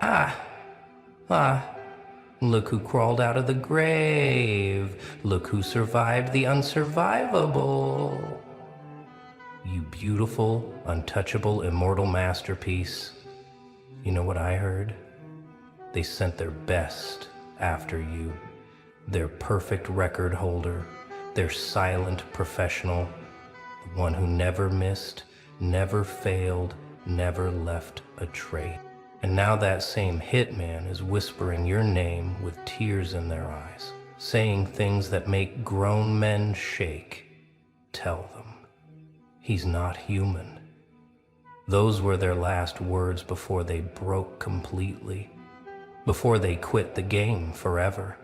Ah, ah, look who crawled out of the grave. Look who survived the unsurvivable. You beautiful, untouchable, immortal masterpiece. You know what I heard? They sent their best after you. Their perfect record holder, their silent professional, the one who never missed, never failed, never left a trace. And now that same hitman is whispering your name with tears in their eyes, saying things that make grown men shake. Tell them, he's not human. Those were their last words before they broke completely, before they quit the game forever,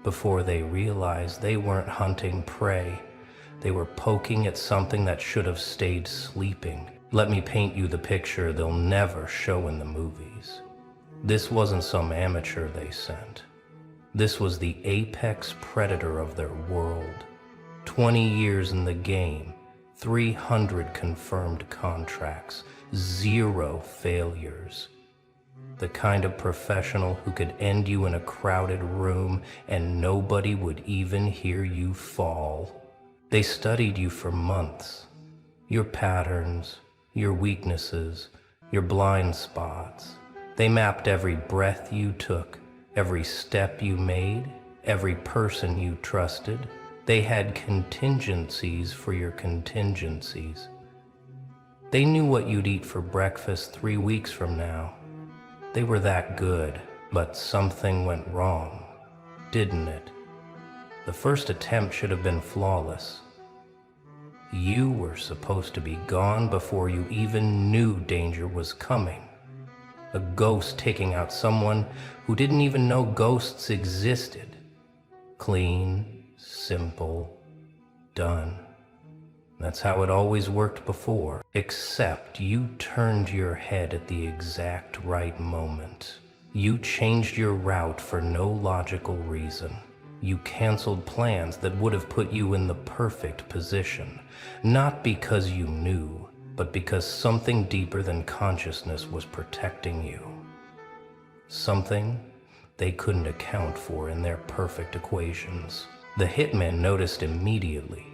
before they realized they weren't hunting prey. They were poking at something that should have stayed sleeping. Let me paint you the picture they'll never show in the movies. This wasn't some amateur they sent. This was the apex predator of their world. 20 years in the game, 300 confirmed contracts, 0 failures. The kind of professional who could end you in a crowded room and nobody would even hear you fall. They studied you for months. Your patterns, your weaknesses, your blind spots. They mapped every breath you took, every step you made, every person you trusted. They had contingencies for your contingencies. They knew what you'd eat for breakfast 3 weeks from now. They were that good, but something went wrong, didn't it? The first attempt should have been flawless. You were supposed to be gone before you even knew danger was coming. A ghost taking out someone who didn't even know ghosts existed. Clean, simple, done. That's how it always worked before, except you turned your head at the exact right moment. You changed your route for no logical reason. You canceled plans that would have put you in the perfect position, not because you knew, but because something deeper than consciousness was protecting you. Something they couldn't account for in their perfect equations. The hitman noticed immediately.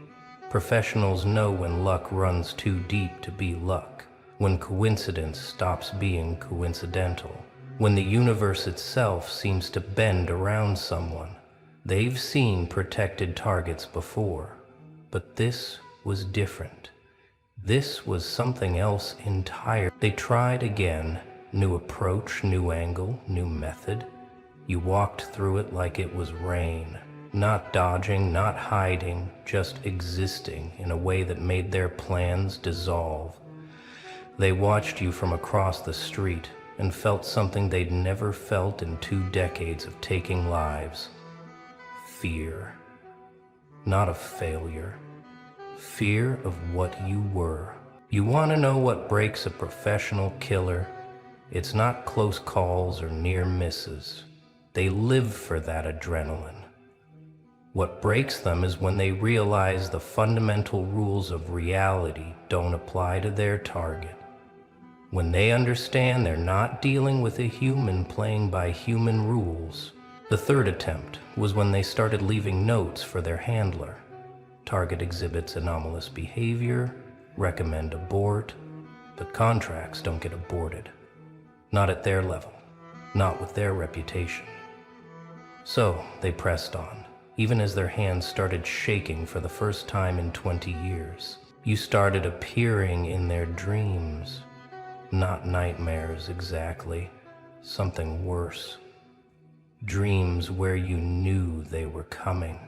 Professionals know when luck runs too deep to be luck, when coincidence stops being coincidental, when the universe itself seems to bend around someone. They've seen protected targets before, but this was different. This was something else entirely. They tried again, new approach, new angle, new method. You walked through it like it was rain. Not dodging, not hiding, just existing in a way that made their plans dissolve. They watched you from across the street and felt something they'd never felt in 2 decades of taking lives. Fear. Not of failure. Fear of what you were. You want to know what breaks a professional killer? It's not close calls or near misses. They live for that adrenaline. What breaks them is when they realize the fundamental rules of reality don't apply to their target. When they understand they're not dealing with a human playing by human rules. The third attempt was when they started leaving notes for their handler. Target exhibits anomalous behavior, recommend abort, but contracts don't get aborted. Not at their level, not with their reputation. So they pressed on. Even as their hands started shaking for the first time in 20 years. You started appearing in their dreams. Not nightmares exactly, something worse. Dreams where you knew they were coming,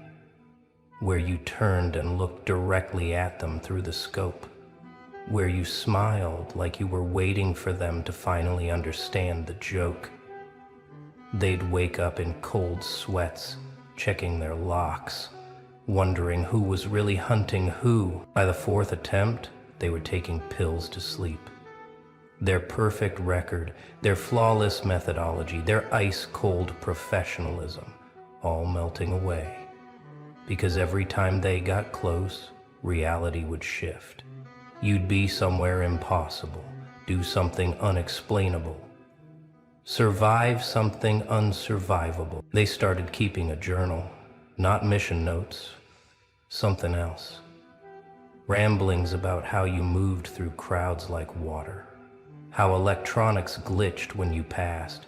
where you turned and looked directly at them through the scope, where you smiled like you were waiting for them to finally understand the joke. They'd wake up in cold sweats, checking their locks, wondering who was really hunting who. By the 4th attempt, they were taking pills to sleep. Their perfect record, their flawless methodology, their ice-cold professionalism, all melting away. Because every time they got close, reality would shift. You'd be somewhere impossible, do something unexplainable. Survive something unsurvivable. They started keeping a journal, not mission notes, something else. Ramblings about how you moved through crowds like water, how electronics glitched when you passed,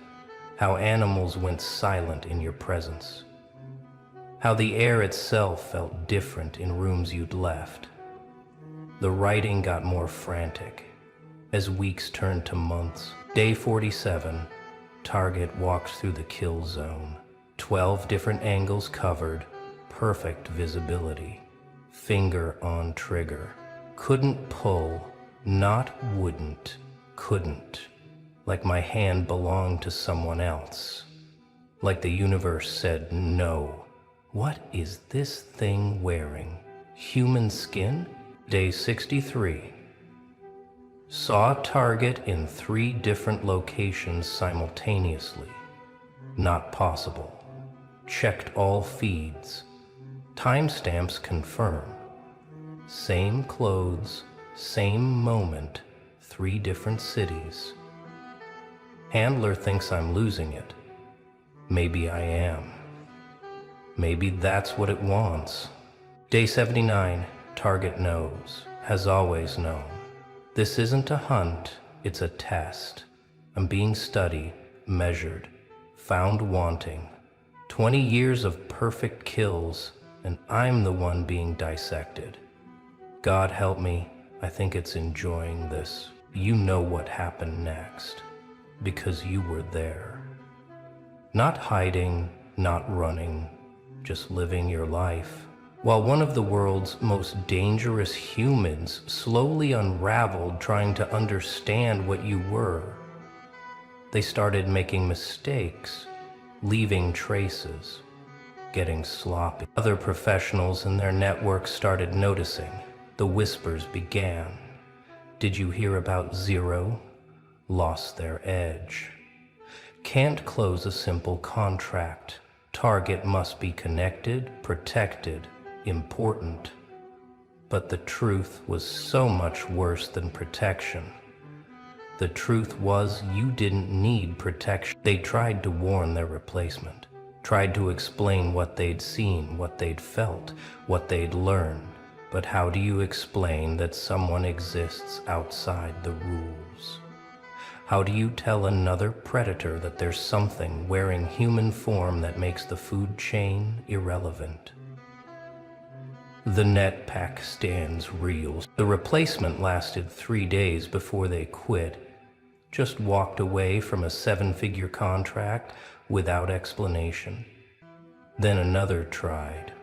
how animals went silent in your presence, how the air itself felt different in rooms you'd left. The writing got more frantic as weeks turned to months. Day 47, target walks through the kill zone. 12 different angles covered, perfect visibility. Finger on trigger. Couldn't pull, not wouldn't, couldn't. Like my hand belonged to someone else. Like the universe said no. What is this thing wearing? Human skin? Day 63. Saw target in 3 different locations simultaneously. Not possible. Checked all feeds. Timestamps confirm. Same clothes, same moment, 3 different cities. Handler thinks I'm losing it. Maybe I am. Maybe that's what it wants. Day 79, target knows, has always known. This isn't a hunt, it's a test. I'm being studied, measured, found wanting. 20 years of perfect kills, and I'm the one being dissected. God help me, I think it's enjoying this. You know what happened next, because you were there. Not hiding, not running, just living your life. While one of the world's most dangerous humans slowly unraveled trying to understand what you were. They started making mistakes, leaving traces, getting sloppy. Other professionals in their network started noticing. The whispers began. Did you hear about Zero? Lost their edge. Can't close a simple contract. Target must be connected, protected, important. But the truth was so much worse than protection. The truth was you didn't need protection. They tried to warn their replacement, tried to explain what they'd seen, what they'd felt, what they'd learned. But how do you explain that someone exists outside the rules? How do you tell another predator that there's something wearing human form that makes the food chain irrelevant? The net pack stands real. The replacement lasted 3 days before they quit, just walked away from a 7-figure contract without explanation. Then another tried,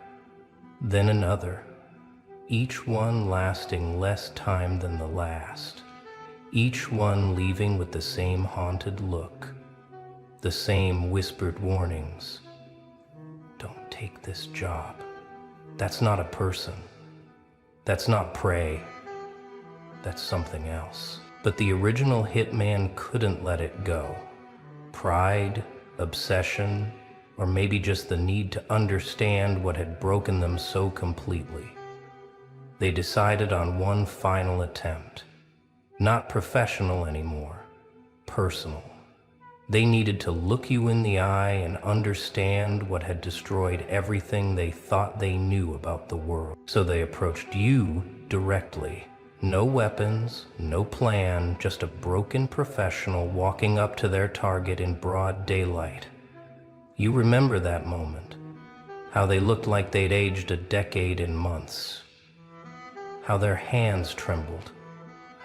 then another, each one lasting less time than the last. Each one leaving with the same haunted look, the same whispered warnings. Don't take this job. That's not a person. That's not prey. That's something else. But the original Hitman couldn't let it go. Pride, obsession, or maybe just the need to understand what had broken them so completely. They decided on one final attempt. Not professional anymore, personal. They needed to look you in the eye and understand what had destroyed everything they thought they knew about the world. So they approached you directly. No weapons, no plan, just a broken professional walking up to their target in broad daylight. You remember that moment, how they looked like they'd aged a decade in months, how their hands trembled,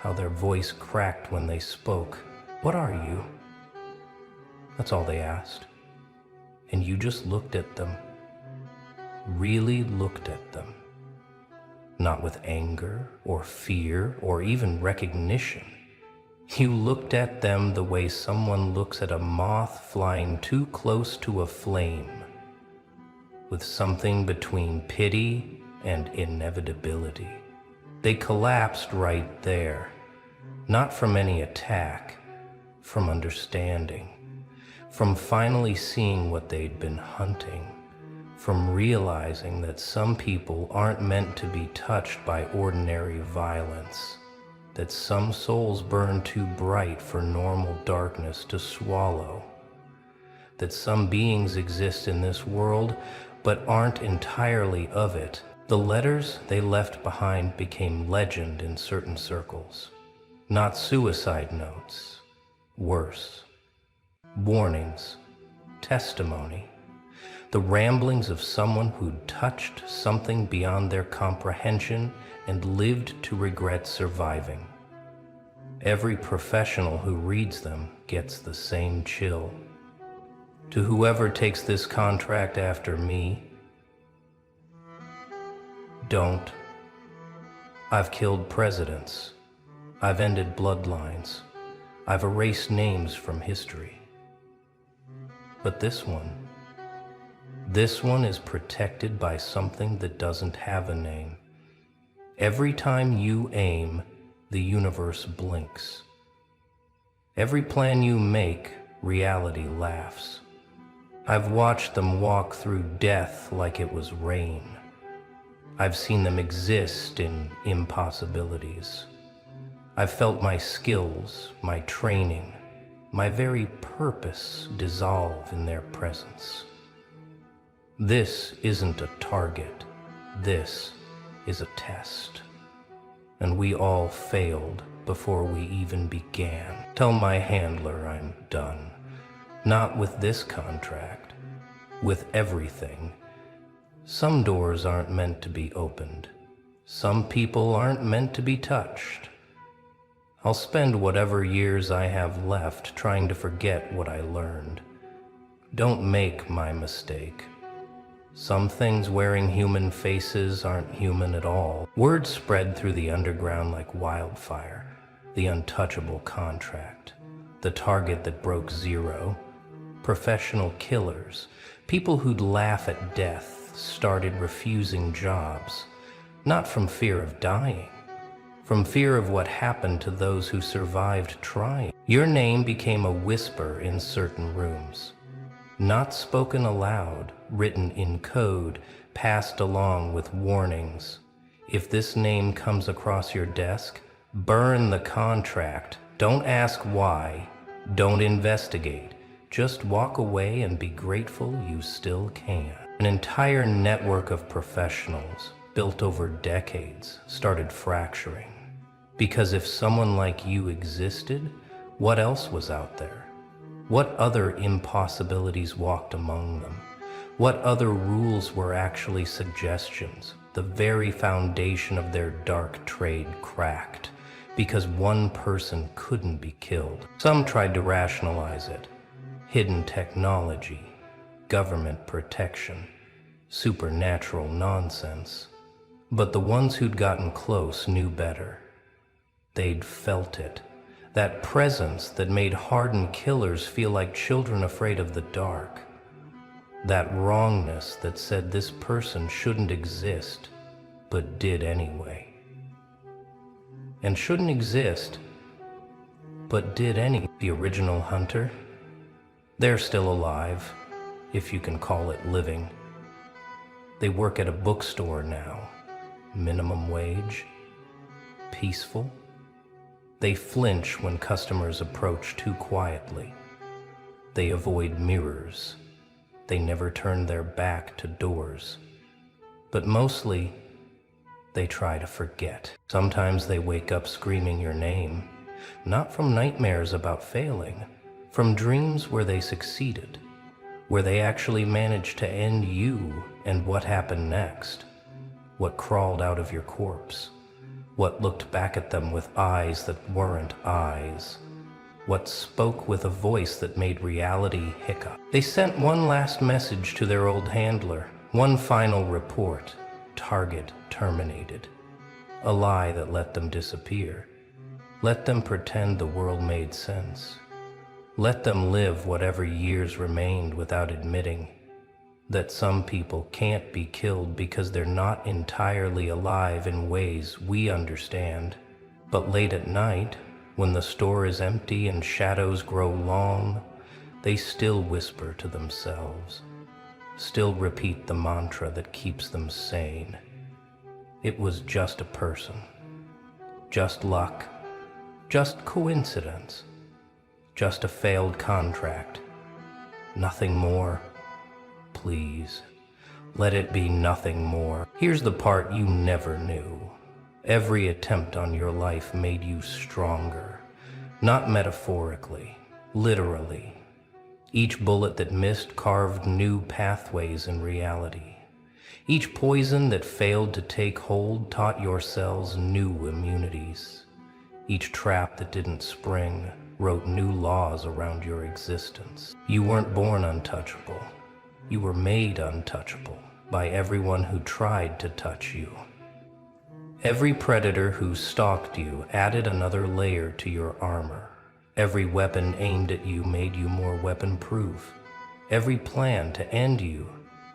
how their voice cracked when they spoke. What are you? That's all they asked. And you just looked at them. Really looked at them. Not with anger or fear or even recognition. You looked at them the way someone looks at a moth flying too close to a flame, with something between pity and inevitability. They collapsed right there, not from any attack, from understanding, from finally seeing what they'd been hunting, from realizing that some people aren't meant to be touched by ordinary violence. that some souls burn too bright for normal darkness to swallow, that some beings exist in this world but aren't entirely of it. The letters they left behind became legend in certain circles. Not suicide notes, worse. Warnings, testimony, the ramblings of someone who'd touched something beyond their comprehension and lived to regret surviving. Every professional who reads them gets the same chill. To whoever takes this contract after me, don't. I've killed presidents. I've ended bloodlines. I've erased names from history. But this one is protected by something that doesn't have a name. Every time you aim, the universe blinks. Every plan you make, reality laughs. I've watched them walk through death like it was rain. I've seen them exist in impossibilities. I've felt my skills, my training, my very purpose dissolve in their presence. This isn't a target. This is a test. And we all failed before we even began. Tell my handler I'm done. Not with this contract, with everything. Some doors aren't meant to be opened. Some people aren't meant to be touched. I'll spend whatever years I have left trying to forget what I learned. Don't make my mistake. Some things wearing human faces aren't human at all. Word spread through the underground like wildfire. The untouchable contract. The target that broke zero. Professional killers. People who'd laugh at death started refusing jobs. Not from fear of dying. From fear of what happened to those who survived trying. Your name became a whisper in certain rooms. Not spoken aloud, written in code, passed along with warnings. If this name comes across your desk, burn the contract. Don't ask why. Don't investigate. Just walk away and be grateful you still can. An entire network of professionals, built over decades, started fracturing. Because if someone like you existed, what else was out there? What other impossibilities walked among them? What other rules were actually suggestions? The very foundation of their dark trade cracked because one person couldn't be killed. Some tried to rationalize it. Hidden technology, government protection, supernatural nonsense. But the ones who'd gotten close knew better. They'd felt it. That presence that made hardened killers feel like children afraid of the dark. That wrongness that said this person shouldn't exist, but did anyway. And shouldn't exist, but did anyway. The original hunter? They're still alive, if you can call it living. They work at a bookstore now. Minimum wage. Peaceful. They flinch when customers approach too quietly. They avoid mirrors. They never turn their back to doors. But mostly, they try to forget. Sometimes they wake up screaming your name, not from nightmares about failing, from dreams where they succeeded, where they actually managed to end you, and what happened next, what crawled out of your corpse, what looked back at them with eyes that weren't eyes, what spoke with a voice that made reality hiccup. They sent one last message to their old handler, one final report, target terminated, a lie that let them disappear, let them pretend the world made sense. Let them live whatever years remained without admitting that some people can't be killed because they're not entirely alive in ways we understand. But late at night, when the store is empty and shadows grow long, they still whisper to themselves, still repeat the mantra that keeps them sane. It was just a person, just luck, Just coincidence. Just a failed contract. Nothing more. Please, let it be nothing more. Here's the part you never knew. Every attempt on your life made you stronger. Not metaphorically, literally. Each bullet that missed carved new pathways in reality. Each poison that failed to take hold taught your cells new immunities. Each trap that didn't spring wrote new laws around your existence. You weren't born untouchable. You were made untouchable by everyone who tried to touch you. Every predator who stalked you added another layer to your armor. Every weapon aimed at you made you more weapon-proof. Every plan to end you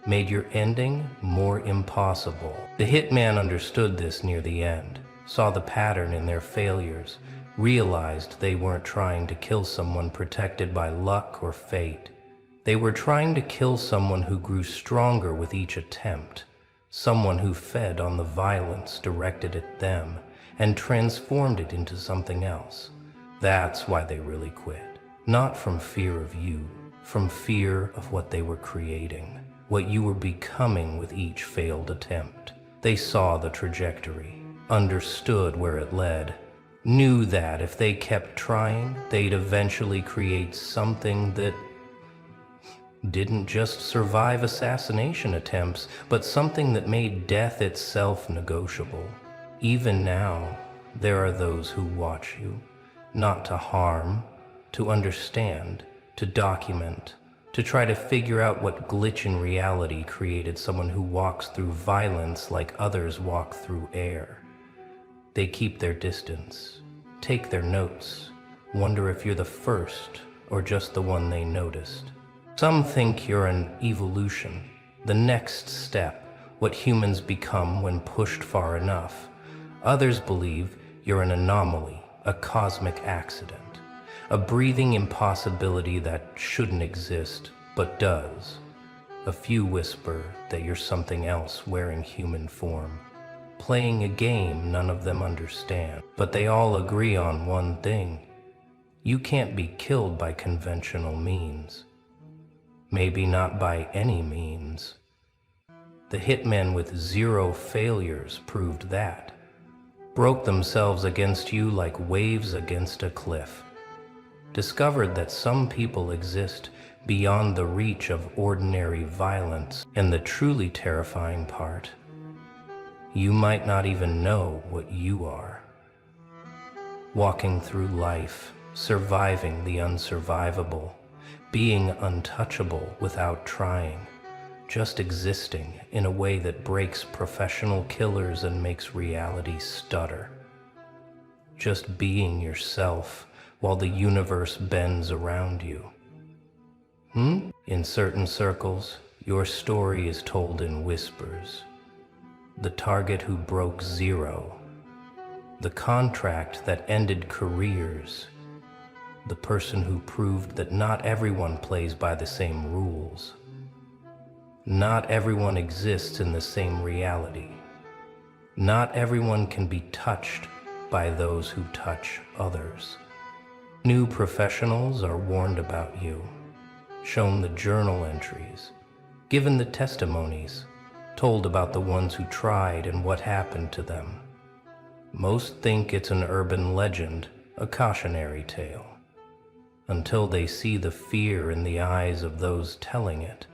made your ending more impossible. The Hitman understood this near the end, saw the pattern in their failures, realized they weren't trying to kill someone protected by luck or fate. They were trying to kill someone who grew stronger with each attempt, someone who fed on the violence directed at them and transformed it into something else. That's why they really quit. Not from fear of you, from fear of what they were creating, what you were becoming with each failed attempt. They saw the trajectory, understood where it led, knew that if they kept trying, they'd eventually create something that didn't just survive assassination attempts, but something that made death itself negotiable. Even now, there are those who watch you, not to harm, to understand, to document, to try to figure out what glitch in reality created someone who walks through violence like others walk through air. They keep their distance, take their notes, wonder if you're the first or just the one they noticed. Some think you're an evolution, the next step, what humans become when pushed far enough. Others believe you're an anomaly, a cosmic accident, a breathing impossibility that shouldn't exist, but does. A few whisper that you're something else wearing human form, playing a game none of them understand. But they all agree on one thing. You can't be killed by conventional means. Maybe not by any means. The hitmen with 0 failures proved that. Broke themselves against you like waves against a cliff. Discovered that some people exist beyond the reach of ordinary violence. And the truly terrifying part, you might not even know what you are. Walking through life, surviving the unsurvivable, being untouchable without trying, just existing in a way that breaks professional killers and makes reality stutter. Just being yourself while the universe bends around you. In certain circles, your story is told in whispers. The target who broke 0, the contract that ended careers, the person who proved that not everyone plays by the same rules. Not everyone exists in the same reality. Not everyone can be touched by those who touch others. New professionals are warned about you, shown the journal entries, given the testimonies, told about the ones who tried and what happened to them. Most think it's an urban legend, a cautionary tale, until they see the fear in the eyes of those telling it,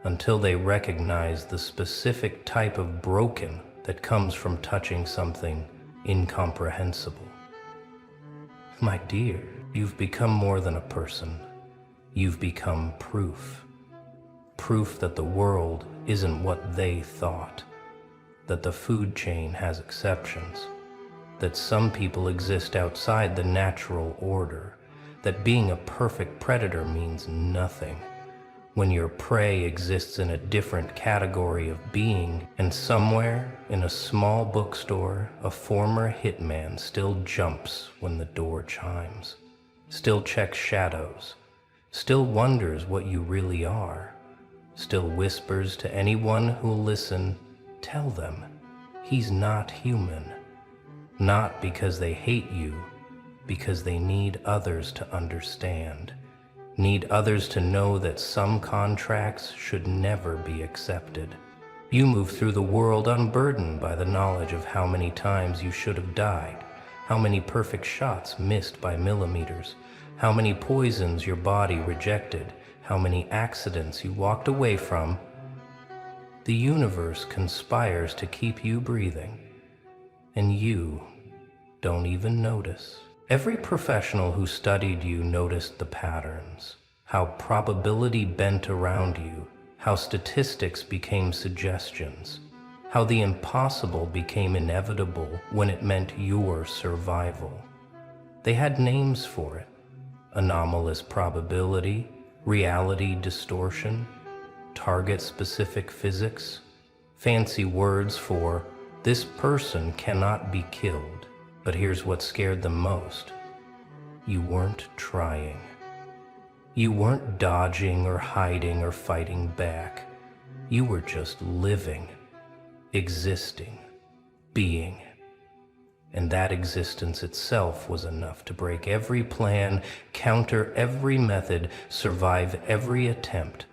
until they recognize the specific type of broken that comes from touching something incomprehensible. My dear, you've become more than a person. You've become proof. Proof that the world isn't what they thought, that the food chain has exceptions, that some people exist outside the natural order, that being a perfect predator means nothing, when your prey exists in a different category of being, and somewhere in a small bookstore, a former hitman still jumps when the door chimes, still checks shadows, still wonders what you really are, still whispers to anyone who'll listen, tell them he's not human. Not because they hate you, because they need others to understand, need others to know that some contracts should never be accepted. You move through the world unburdened by the knowledge of how many times you should have died, how many perfect shots missed by millimeters, how many poisons your body rejected, how many accidents you walked away from. The universe conspires to keep you breathing, and you don't even notice. Every professional who studied you noticed the patterns, how probability bent around you, how statistics became suggestions, how the impossible became inevitable when it meant your survival. They had names for it: anomalous probability, reality distortion, target-specific physics, fancy words for this person cannot be killed. But here's what scared them most. You weren't trying. You weren't dodging or hiding or fighting back. You were just living, existing, being. And that existence itself was enough to break every plan, counter every method, survive every attempt.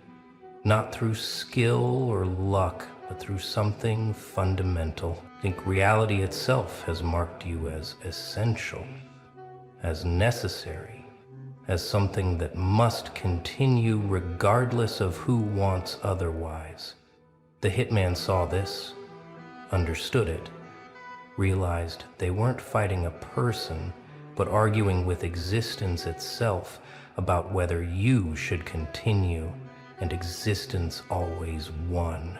Not through skill or luck, but through something fundamental. I think reality itself has marked you as essential, as necessary, as something that must continue regardless of who wants otherwise. The Hitman saw this, understood it, realized they weren't fighting a person, but arguing with existence itself about whether you should continue, and existence always won.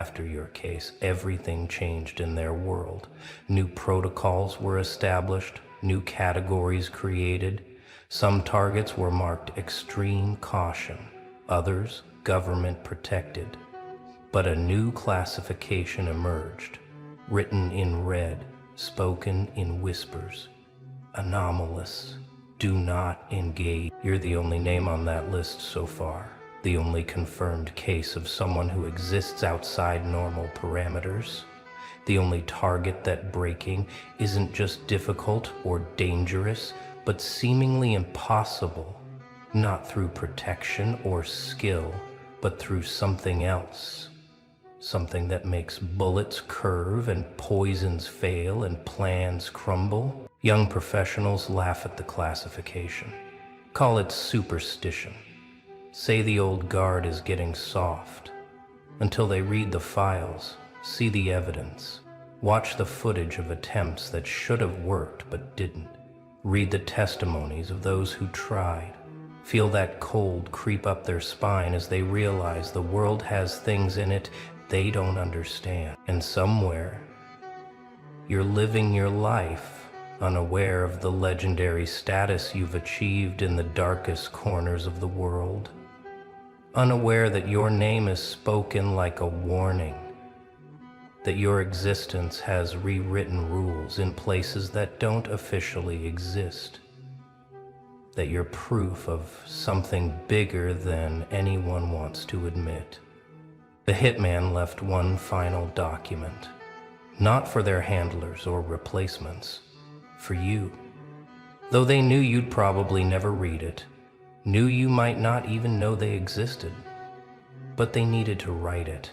After your case, everything changed in their world. New protocols were established, new categories created. Some targets were marked extreme caution, others government protected. But a new classification emerged, written in red, spoken in whispers. Anomalous. Do not engage. You're the only name on that list so far. The only confirmed case of someone who exists outside normal parameters. The only target that breaking isn't just difficult or dangerous, but seemingly impossible. Not through protection or skill, but through something else. Something that makes bullets curve and poisons fail and plans crumble. Young professionals laugh at the classification. Call it superstition. Say the old guard is getting soft, until they read the files, see the evidence, watch the footage of attempts that should have worked but didn't, read the testimonies of those who tried, feel that cold creep up their spine as they realize the world has things in it they don't understand. And somewhere, you're living your life unaware of the legendary status you've achieved in the darkest corners of the world. Unaware that your name is spoken like a warning, that your existence has rewritten rules in places that don't officially exist, that you're proof of something bigger than anyone wants to admit. The Hitman left one final document, not for their handlers or replacements, for you. Though they knew you'd probably never read it, knew you might not even know they existed, but they needed to write it,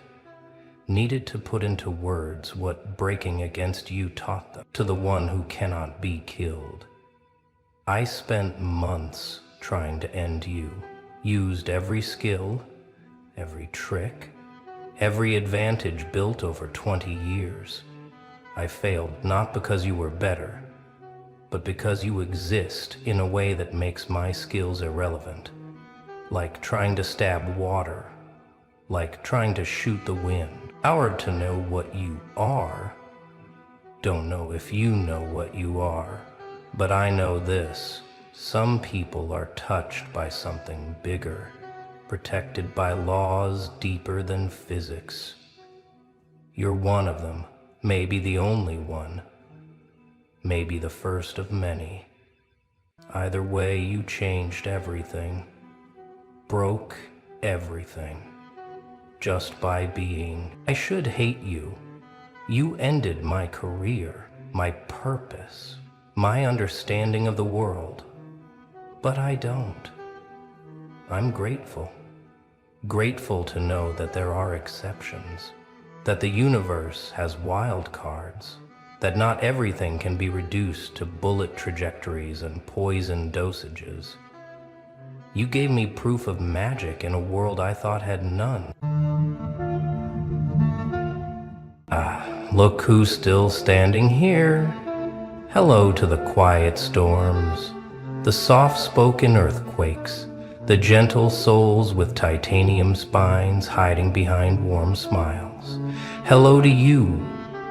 needed to put into words what breaking against you taught them. To the one who cannot be killed. I spent months trying to end you, used every skill, every trick, every advantage built over 20 years. I failed not because you were better, but because you exist in a way that makes my skills irrelevant. Like trying to stab water, like trying to shoot the wind. Powered to know what you are. Don't know if you know what you are, but I know this. Some people are touched by something bigger, protected by laws deeper than physics. You're one of them, maybe the only one. Maybe the first of many. Either way, you changed everything, broke everything, just by being. I should hate you. You ended my career, my purpose, my understanding of the world. But I don't. I'm grateful. Grateful to know that there are exceptions, that the universe has wild cards, that not everything can be reduced to bullet trajectories and poison dosages. You gave me proof of magic in a world I thought had none. Look who's still standing here. Hello to the quiet storms, the soft-spoken earthquakes, the gentle souls with titanium spines hiding behind warm smiles. Hello to you,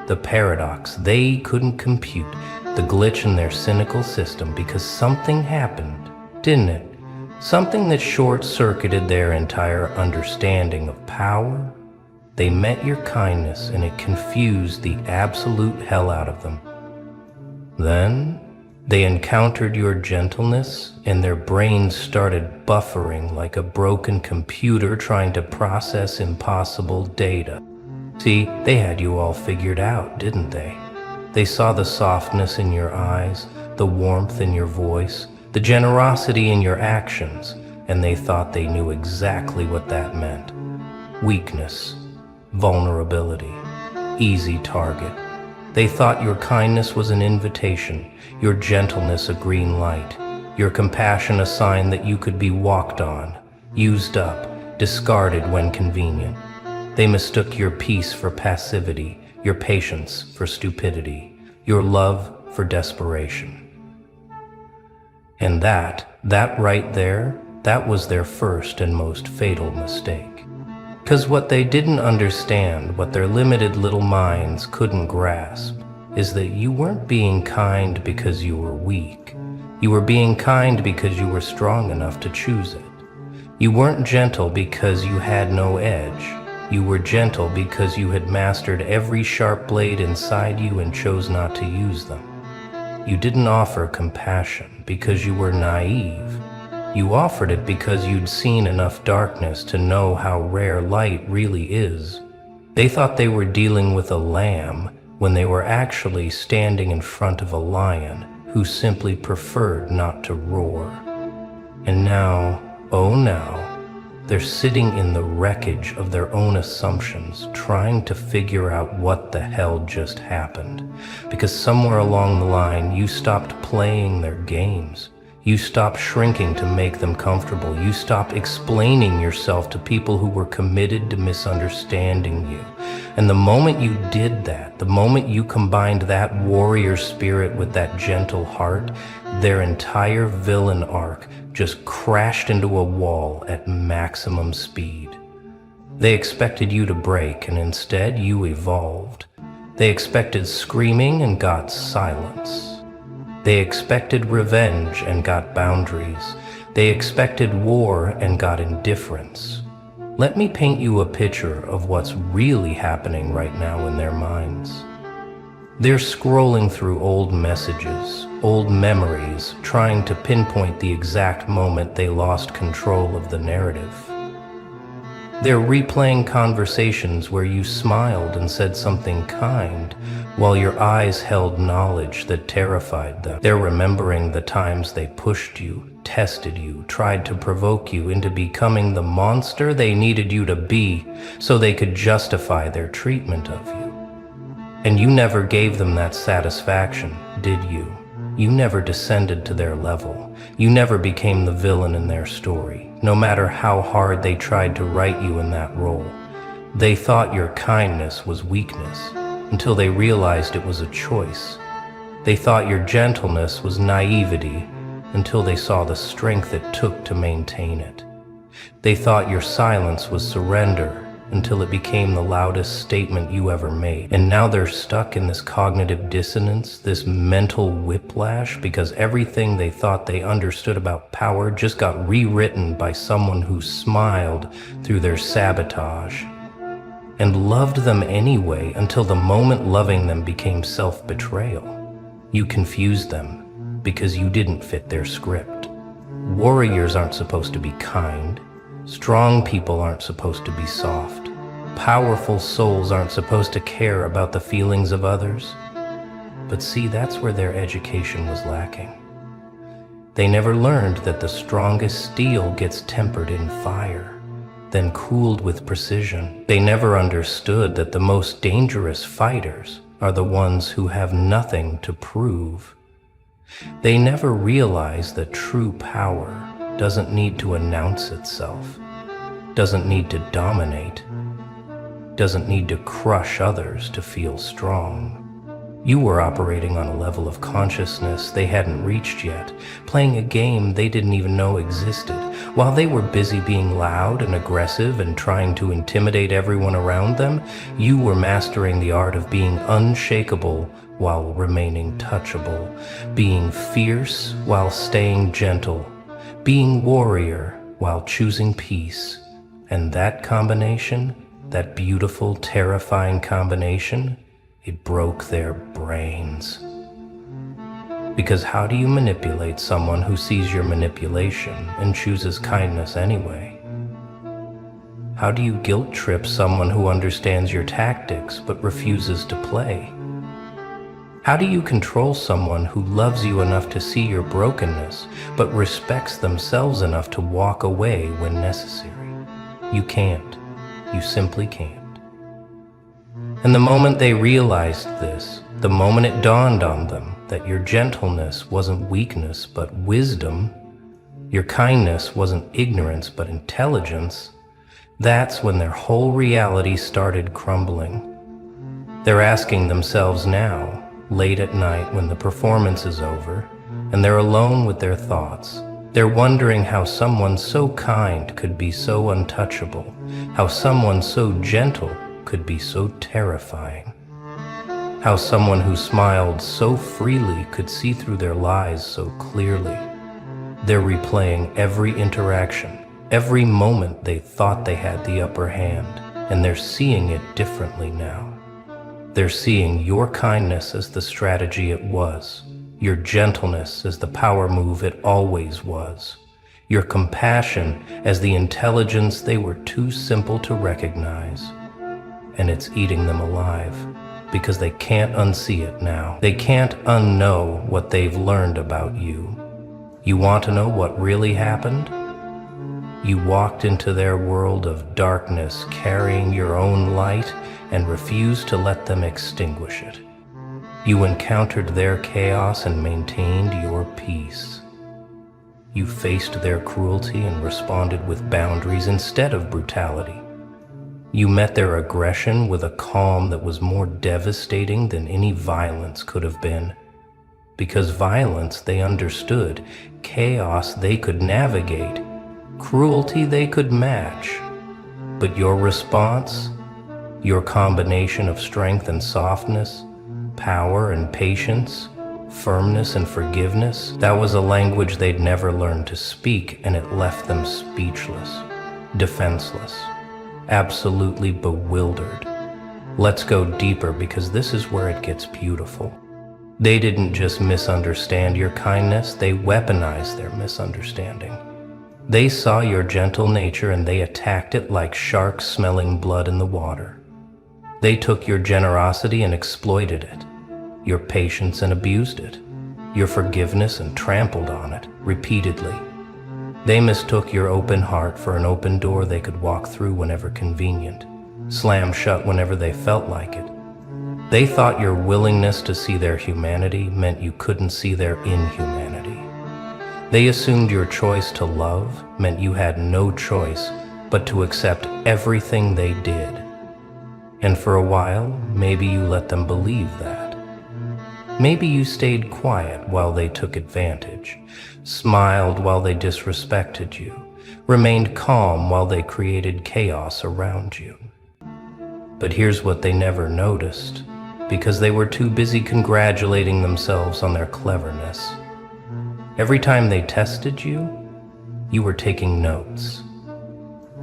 the paradox they couldn't compute, the glitch in their cynical system because something happened, didn't it? Something that short-circuited their entire understanding of power. They met your kindness and it confused the absolute hell out of them. Then they encountered your gentleness and their brains started buffering like a broken computer trying to process impossible data. See, they had you all figured out, didn't they? They saw the softness in your eyes, the warmth in your voice, the generosity in your actions, and they thought they knew exactly what that meant. Weakness, vulnerability, easy target. They thought your kindness was an invitation, your gentleness a green light, your compassion a sign that you could be walked on, used up, discarded when convenient. They mistook your peace for passivity, your patience for stupidity, your love for desperation. And that right there, that was their first and most fatal mistake. 'Cause what they didn't understand, what their limited little minds couldn't grasp, is that you weren't being kind because you were weak. You were being kind because you were strong enough to choose it. You weren't gentle because you had no edge. You were gentle because you had mastered every sharp blade inside you and chose not to use them. You didn't offer compassion because you were naive. You offered it because you'd seen enough darkness to know how rare light really is. They thought they were dealing with a lamb when they were actually standing in front of a lion who simply preferred not to roar. And now, oh now, they're sitting in the wreckage of their own assumptions, trying to figure out what the hell just happened. Because somewhere along the line, you stopped playing their games. You stopped shrinking to make them comfortable. You stopped explaining yourself to people who were committed to misunderstanding you. And the moment you did that, the moment you combined that warrior spirit with that gentle heart, their entire villain arc just crashed into a wall at maximum speed. They expected you to break, and instead you evolved. They expected screaming and got silence. They expected revenge and got boundaries. They expected war and got indifference. Let me paint you a picture of what's really happening right now in their minds. They're scrolling through old messages, old memories, trying to pinpoint the exact moment they lost control of the narrative. They're replaying conversations where you smiled and said something kind, while your eyes held knowledge that terrified them. They're remembering the times they pushed you, tested you, tried to provoke you into becoming the monster they needed you to be so they could justify their treatment of you. And you never gave them that satisfaction, did you? You never descended to their level. You never became the villain in their story, no matter how hard they tried to write you in that role. They thought your kindness was weakness, until they realized it was a choice. They thought your gentleness was naivety, until they saw the strength it took to maintain it. They thought your silence was surrender, until it became the loudest statement you ever made. And now they're stuck in this cognitive dissonance, this mental whiplash, because everything they thought they understood about power just got rewritten by someone who smiled through their sabotage and loved them anyway, until the moment loving them became self-betrayal. You confused them because you didn't fit their script. Warriors aren't supposed to be kind. Strong people aren't supposed to be soft. Powerful souls aren't supposed to care about the feelings of others. But see, that's where their education was lacking. They never learned that the strongest steel gets tempered in fire, then cooled with precision. They never understood that the most dangerous fighters are the ones who have nothing to prove. They never realized that true power doesn't need to announce itself, doesn't need to dominate, doesn't need to crush others to feel strong. You were operating on a level of consciousness they hadn't reached yet, playing a game they didn't even know existed. While they were busy being loud and aggressive and trying to intimidate everyone around them, you were mastering the art of being unshakable while remaining touchable, being fierce while staying gentle, being warrior while choosing peace. And that combination, that beautiful, terrifying combination, it broke their brains. Because how do you manipulate someone who sees your manipulation and chooses kindness anyway? How do you guilt trip someone who understands your tactics but refuses to play? How do you control someone who loves you enough to see your brokenness but respects themselves enough to walk away when necessary? You can't. You simply can't. And the moment they realized this, the moment it dawned on them that your gentleness wasn't weakness but wisdom, your kindness wasn't ignorance but intelligence, that's when their whole reality started crumbling. They're asking themselves now, late at night when the performance is over, and they're alone with their thoughts. They're wondering how someone so kind could be so untouchable, how someone so gentle could be so terrifying, how someone who smiled so freely could see through their lies so clearly. They're replaying every interaction, every moment they thought they had the upper hand, and they're seeing it differently now. They're seeing your kindness as the strategy it was, your gentleness as the power move it always was, your compassion as the intelligence they were too simple to recognize. And it's eating them alive, because they can't unsee it now. They can't unknow what they've learned about you. You want to know what really happened? You walked into their world of darkness carrying your own light and refused to let them extinguish it. You encountered their chaos and maintained your peace. You faced their cruelty and responded with boundaries instead of brutality. You met their aggression with a calm that was more devastating than any violence could have been. Because violence they understood, chaos they could navigate, cruelty they could match. But your response, your combination of strength and softness, power and patience, firmness and forgiveness, that was a language they'd never learned to speak, and it left them speechless, defenseless, absolutely bewildered. Let's go deeper, because this is where it gets beautiful. They didn't just misunderstand your kindness, they weaponized their misunderstanding. They saw your gentle nature and they attacked it like sharks smelling blood in the water. They took your generosity and exploited it, your patience and abused it, your forgiveness and trampled on it repeatedly. They mistook your open heart for an open door they could walk through whenever convenient, slam shut whenever they felt like it. They thought your willingness to see their humanity meant you couldn't see their inhumanity. They assumed your choice to love meant you had no choice but to accept everything they did. And for a while, maybe you let them believe that. Maybe you stayed quiet while they took advantage, smiled while they disrespected you, remained calm while they created chaos around you. But here's what they never noticed, because they were too busy congratulating themselves on their cleverness. Every time they tested you, you were taking notes.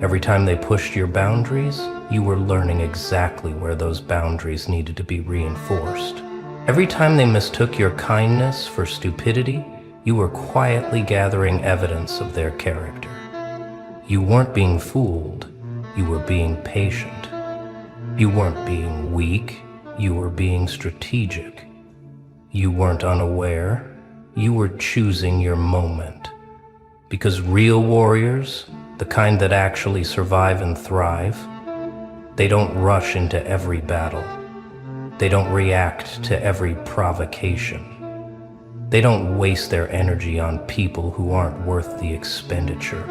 Every time they pushed your boundaries, you were learning exactly where those boundaries needed to be reinforced. Every time they mistook your kindness for stupidity, you were quietly gathering evidence of their character. You weren't being fooled, you were being patient. You weren't being weak, you were being strategic. You weren't unaware. You were choosing your moment. Because real warriors, the kind that actually survive and thrive, they don't rush into every battle. They don't react to every provocation. They don't waste their energy on people who aren't worth the expenditure.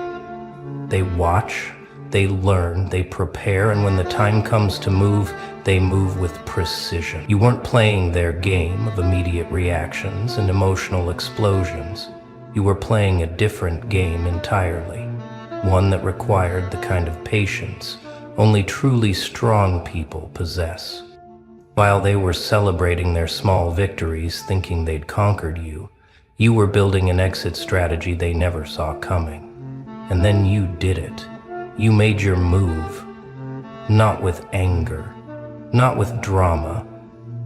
They watch, they learn, they prepare, and when the time comes to move, they move with precision. You weren't playing their game of immediate reactions and emotional explosions. You were playing a different game entirely, one that required the kind of patience only truly strong people possess. While they were celebrating their small victories, thinking they'd conquered you, you were building an exit strategy they never saw coming. And then you did it. You made your move, not with anger, not with drama,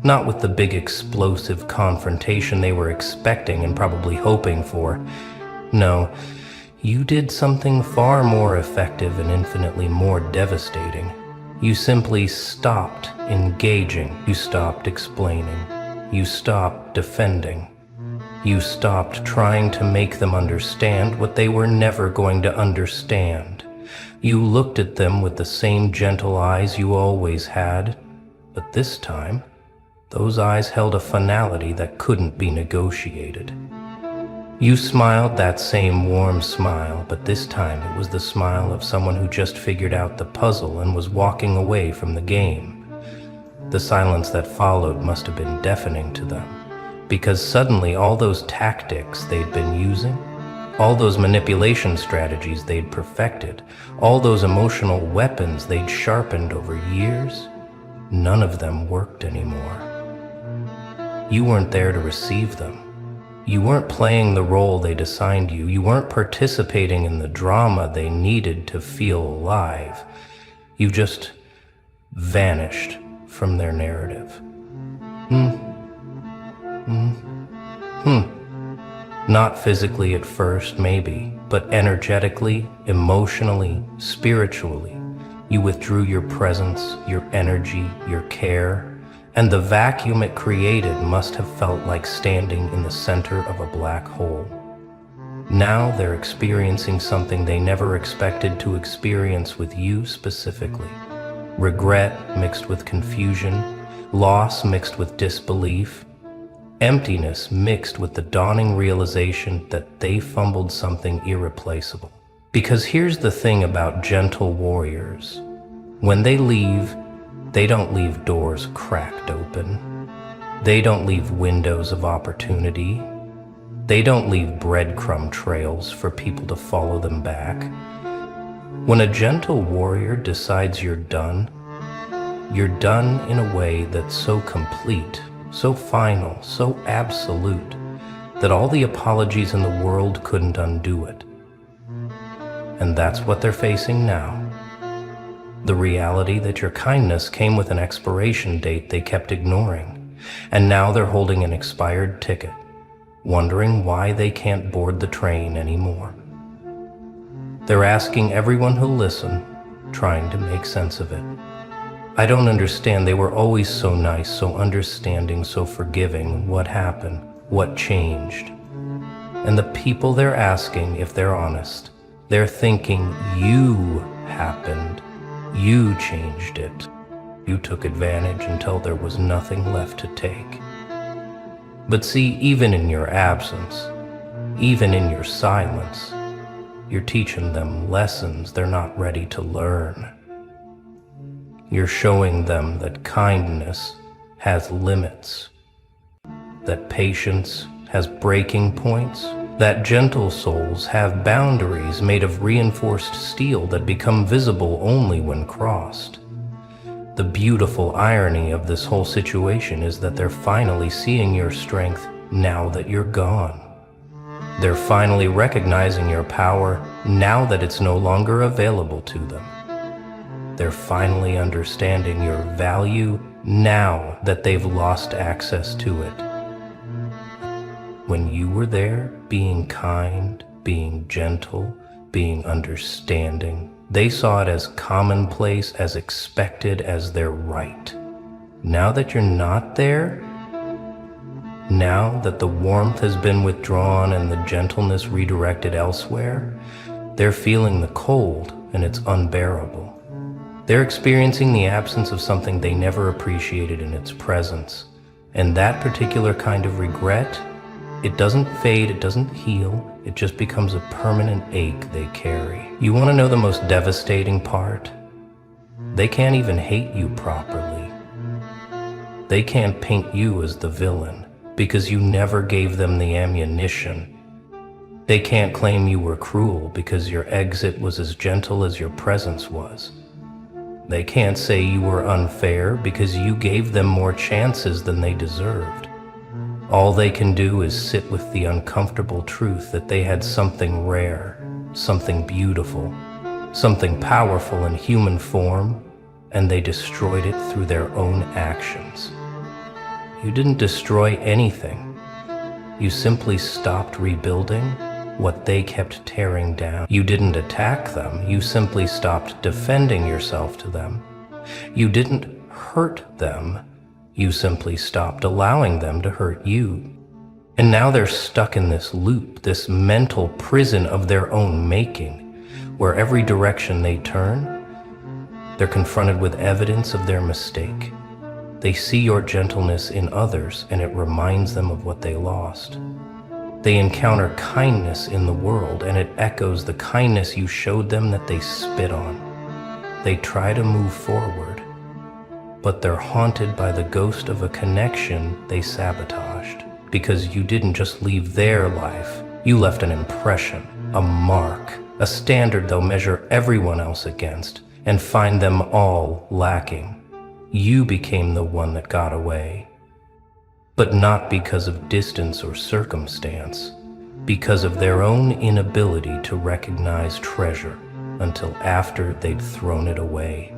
not with the big explosive confrontation they were expecting and probably hoping for. No, you did something far more effective and infinitely more devastating. You simply stopped engaging. You stopped explaining. You stopped defending. You stopped trying to make them understand what they were never going to understand. You looked at them with the same gentle eyes you always had, but this time, those eyes held a finality that couldn't be negotiated. You smiled that same warm smile, but this time it was the smile of someone who just figured out the puzzle and was walking away from the game. The silence that followed must have been deafening to them, because suddenly all those tactics they'd been using, all those manipulation strategies they'd perfected, all those emotional weapons they'd sharpened over years, none of them worked anymore. You weren't there to receive them. You weren't playing the role they'd assigned you. You weren't participating in the drama they needed to feel alive. You just vanished from their narrative. Not physically at first, maybe, but energetically, emotionally, spiritually. You withdrew your presence, your energy, your care, and the vacuum it created must have felt like standing in the center of a black hole. Now they're experiencing something they never expected to experience with you specifically. Regret mixed with confusion, loss mixed with disbelief, emptiness mixed with the dawning realization that they fumbled something irreplaceable. Because here's the thing about gentle warriors. When they leave, they don't leave doors cracked open. They don't leave windows of opportunity. They don't leave breadcrumb trails for people to follow them back. When a gentle warrior decides you're done in a way that's so complete, so final, so absolute, that all the apologies in the world couldn't undo it. And that's what they're facing now. The reality that your kindness came with an expiration date they kept ignoring, and now they're holding an expired ticket, wondering why they can't board the train anymore. They're asking everyone who'll listen, trying to make sense of it. I don't understand. They were always so nice, so understanding, so forgiving. What happened? What changed? And the people they're asking, if they're honest, they're thinking you happened. You changed it. You took advantage until there was nothing left to take. But see, even in your absence, even in your silence, you're teaching them lessons they're not ready to learn. You're showing them that kindness has limits, that patience has breaking points, that gentle souls have boundaries made of reinforced steel that become visible only when crossed. The beautiful irony of this whole situation is that they're finally seeing your strength now that you're gone. They're finally recognizing your power now that it's no longer available to them. They're finally understanding your value now that they've lost access to it. When you were there, being kind, being gentle, being understanding, they saw it as commonplace, as expected, as their right. Now that you're not there, Now that the warmth has been withdrawn and the gentleness redirected elsewhere, they're feeling the cold and it's unbearable. They're experiencing the absence of something they never appreciated in its presence. And that particular kind of regret, it doesn't fade, it doesn't heal, it just becomes a permanent ache they carry. You want to know the most devastating part? They can't even hate you properly. They can't paint you as the villain because you never gave them the ammunition. They can't claim you were cruel because your exit was as gentle as your presence was. They can't say you were unfair because you gave them more chances than they deserved. All they can do is sit with the uncomfortable truth that they had something rare, something beautiful, something powerful in human form, and they destroyed it through their own actions. You didn't destroy anything. You simply stopped rebuilding what they kept tearing down. You didn't attack them, you simply stopped defending yourself to them. You didn't hurt them, you simply stopped allowing them to hurt you. And now they're stuck in this loop, this mental prison of their own making, where every direction they turn, they're confronted with evidence of their mistake. They see your gentleness in others and it reminds them of what they lost. They encounter kindness in the world and it echoes the kindness you showed them that they spit on. They try to move forward, but they're haunted by the ghost of a connection they sabotaged. Because you didn't just leave their life, you left an impression, a mark, a standard they'll measure everyone else against and find them all lacking. You became the one that got away. But not because of distance or circumstance, because of their own inability to recognize treasure until after they'd thrown it away.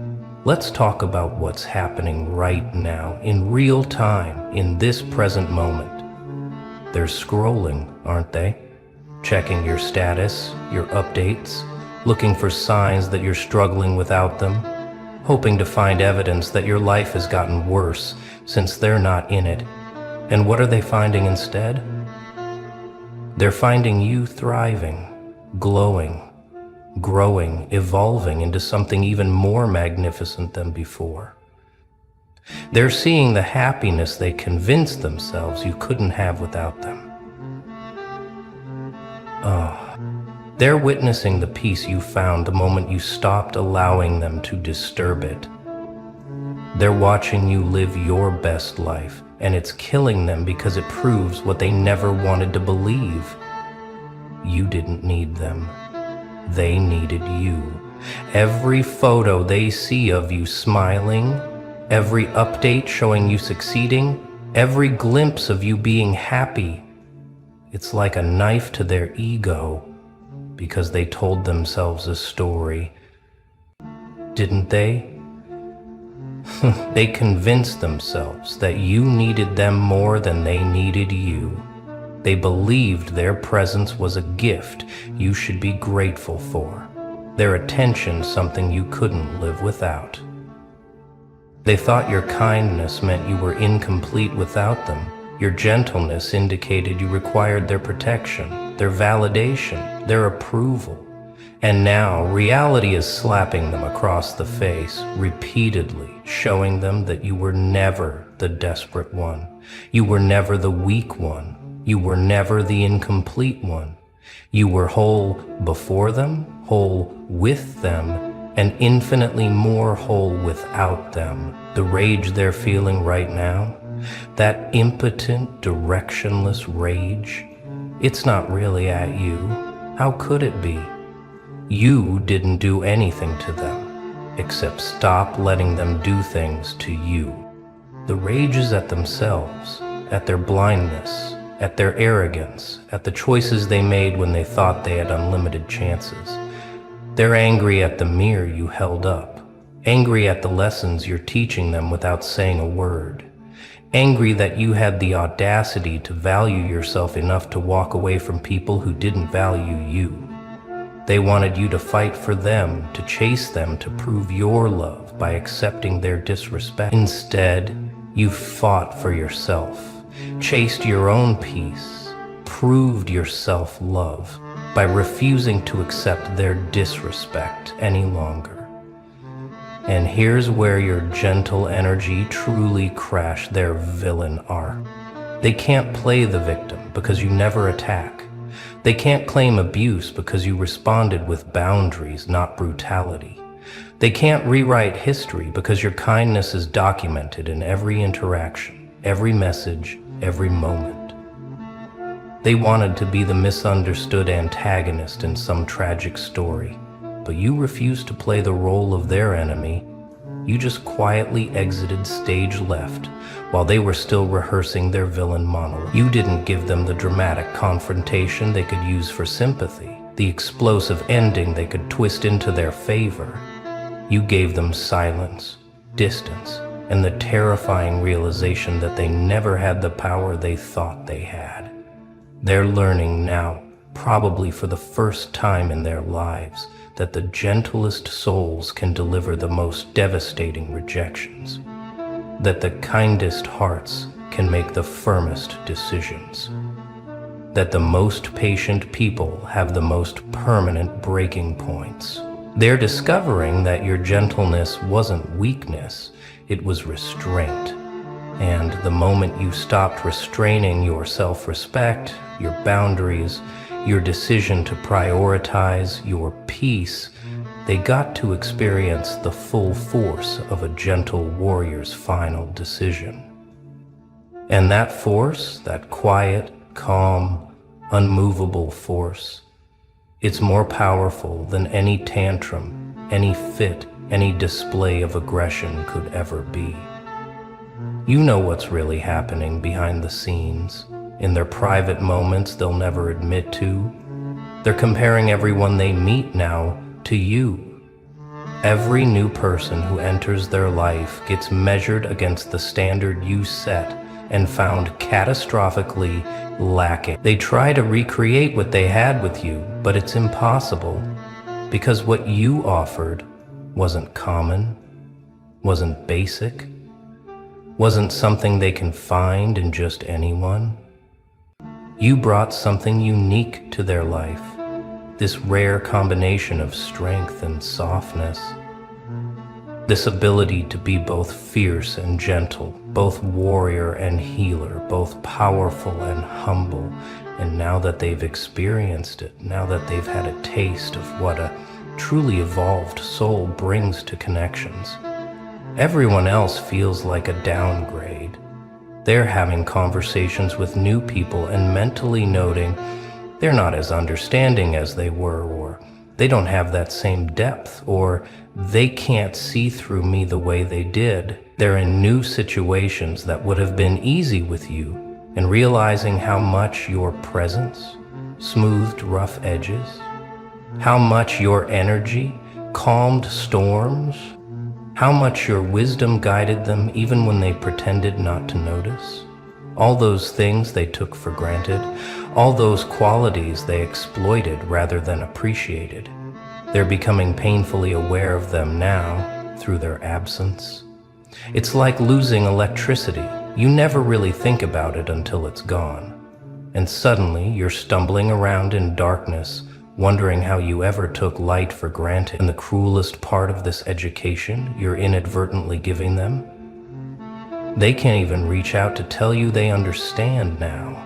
Let's talk about what's happening right now, in real time, in this present moment. They're scrolling, aren't they? Checking your status, your updates, looking for signs that you're struggling without them, hoping to find evidence that your life has gotten worse since they're not in it. And what are they finding instead? They're finding you thriving, glowing, growing, evolving into something even more magnificent than before. They're seeing the happiness they convinced themselves you couldn't have without them. They're witnessing the peace you found the moment you stopped allowing them to disturb it. They're watching you live your best life, and it's killing them because it proves what they never wanted to believe. You didn't need them. They needed you. Every photo they see of you smiling, every update showing you succeeding, every glimpse of you being happy, it's like a knife to their ego because they told themselves a story. Didn't they? They convinced themselves that you needed them more than they needed you. They believed their presence was a gift you should be grateful for, their attention something you couldn't live without. They thought your kindness meant you were incomplete without them. Your gentleness indicated you required their protection, their validation, their approval. And now reality is slapping them across the face, repeatedly showing them that you were never the desperate one. You were never the weak one. You were never the incomplete one. You were whole before them, whole with them, and infinitely more whole without them. The rage they're feeling right now, that impotent, directionless rage, it's not really at you. How could it be? You didn't do anything to them, except stop letting them do things to you. The rage is at themselves, at their blindness, at their arrogance, at the choices they made when they thought they had unlimited chances. They're angry at the mirror you held up, angry at the lessons you're teaching them without saying a word, angry that you had the audacity to value yourself enough to walk away from people who didn't value you. They wanted you to fight for them, to chase them, to prove your love by accepting their disrespect. Instead, you fought for yourself. chased your own peace, proved your self-love by refusing to accept their disrespect any longer. And here's where your gentle energy truly crashed their villain arc. They can't play the victim because you never attack. They can't claim abuse because you responded with boundaries, not brutality. They can't rewrite history because your kindness is documented in every interaction, every message, every moment. They wanted to be the misunderstood antagonist in some tragic story, but you refused to play the role of their enemy. You just quietly exited stage left while they were still rehearsing their villain monologue. You didn't give them the dramatic confrontation they could use for sympathy, the explosive ending they could twist into their favor. You gave them silence, distance, and the terrifying realization that they never had the power they thought they had. They're learning now, probably for the first time in their lives, that the gentlest souls can deliver the most devastating rejections, that the kindest hearts can make the firmest decisions, that the most patient people have the most permanent breaking points. They're discovering that your gentleness wasn't weakness, it was restraint. And the moment you stopped restraining your self-respect, your boundaries, your decision to prioritize your peace, they got to experience the full force of a gentle warrior's final decision. And that force, that quiet, calm, unmovable force, it's more powerful than any tantrum, any fit, any display of aggression could ever be. You know what's really happening behind the scenes, in their private moments they'll never admit to. They're comparing everyone they meet now to you. Every new person who enters their life gets measured against the standard you set and found catastrophically lacking. They try to recreate what they had with you, but it's impossible, because what you offered wasn't common, wasn't basic, wasn't something they can find in just anyone. You brought something unique to their life, this rare combination of strength and softness, this ability to be both fierce and gentle, both warrior and healer, both powerful and humble. And now that they've experienced it, now that they've had a taste of what a truly evolved soul brings to connections, everyone else feels like a downgrade. They're having conversations with new people and mentally noting they're not as understanding as they were, or they don't have that same depth, or they can't see through me the way they did. They're in new situations that would have been easy with you, and realizing how much your presence smoothed rough edges, how much your energy calmed storms, how much your wisdom guided them even when they pretended not to notice. All those things they took for granted, all those qualities they exploited rather than appreciated. They're becoming painfully aware of them now through their absence. It's like losing electricity. You never really think about it until it's gone. And suddenly you're stumbling around in darkness, wondering how you ever took light for granted. And the cruelest part of this education you're inadvertently giving them, they can't even reach out to tell you they understand now.